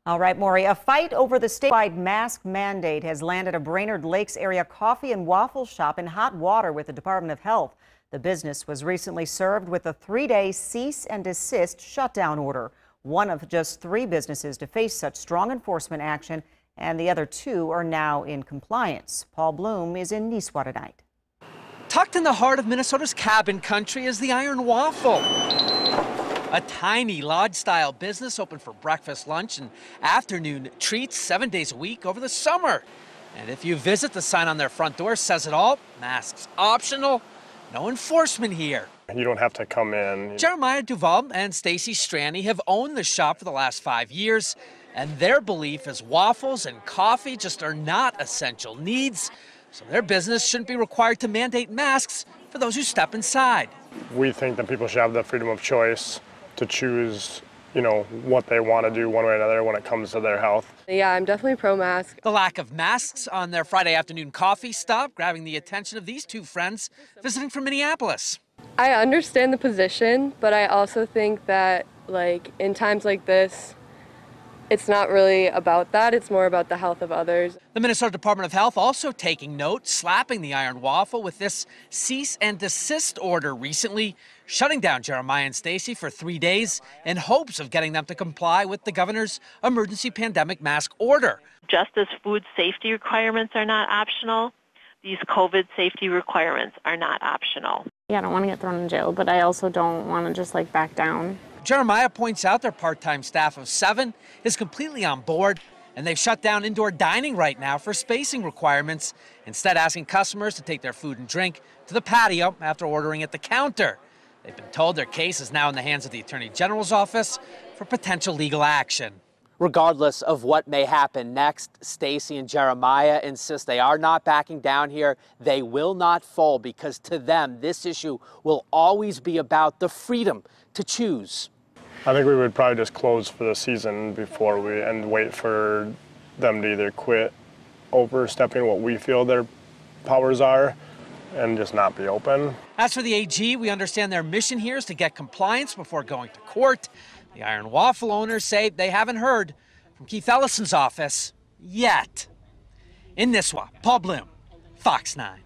All right, Maury, a fight over the statewide mask mandate has landed a Brainerd Lakes area coffee and waffle shop in hot water with the Department of Health. The business was recently served with a 3-day cease and desist shutdown order. One of just 3 businesses to face such strong enforcement action, and the other 2 are now in compliance. Paul Bloom is in Nisswa tonight. Tucked in the heart of Minnesota's cabin country is the Iron Waffle. A tiny lodge-style business open for breakfast, lunch, and afternoon treats 7 days a week over the summer. And if you visit, the sign on their front door says it all: masks optional, no enforcement here. You don't have to come in. Jeremiah Duval and Stacy Strani have owned the shop for the last 5 years, and their belief is waffles and coffee just are not essential needs, so their business shouldn't be required to mandate masks for those who step inside. We think that people should have the freedom of choice to choose, what they want to do one way or another when it comes to their health. Yeah, I'm definitely pro-mask. The lack of masks on their Friday afternoon coffee stop grabbing the attention of these 2 friends visiting from Minneapolis. I understand the position, but I also think that, in times like this, it's not really about that. It's more about the health of others. The Minnesota Department of Health also taking note, slapping the Iron Waffle with this cease and desist order recently, shutting down Jeremiah and Stacy for 3 days in hopes of getting them to comply with the governor's emergency pandemic mask order. Just as food safety requirements are not optional, these COVID safety requirements are not optional. Yeah, I don't want to get thrown in jail, but I also don't want to just back down. Jeremiah points out their part-time staff of 7 is completely on board, and they've shut down indoor dining right now for spacing requirements, instead asking customers to take their food and drink to the patio after ordering at the counter. They've been told their case is now in the hands of the Attorney General's office for potential legal action. Regardless of what may happen next, Stacy and Jeremiah insist they are not backing down here. They will not fold because to them, this issue will always be about the freedom to choose. I think we would probably just close for the season and wait for them to either quit overstepping what we feel their powers are and just not be open. As for the AG, we understand their mission here is to get compliance before going to court. The Iron Waffle owners say they haven't heard from Keith Ellison's office yet. In Nisswa, Paul Bloom, Fox 9.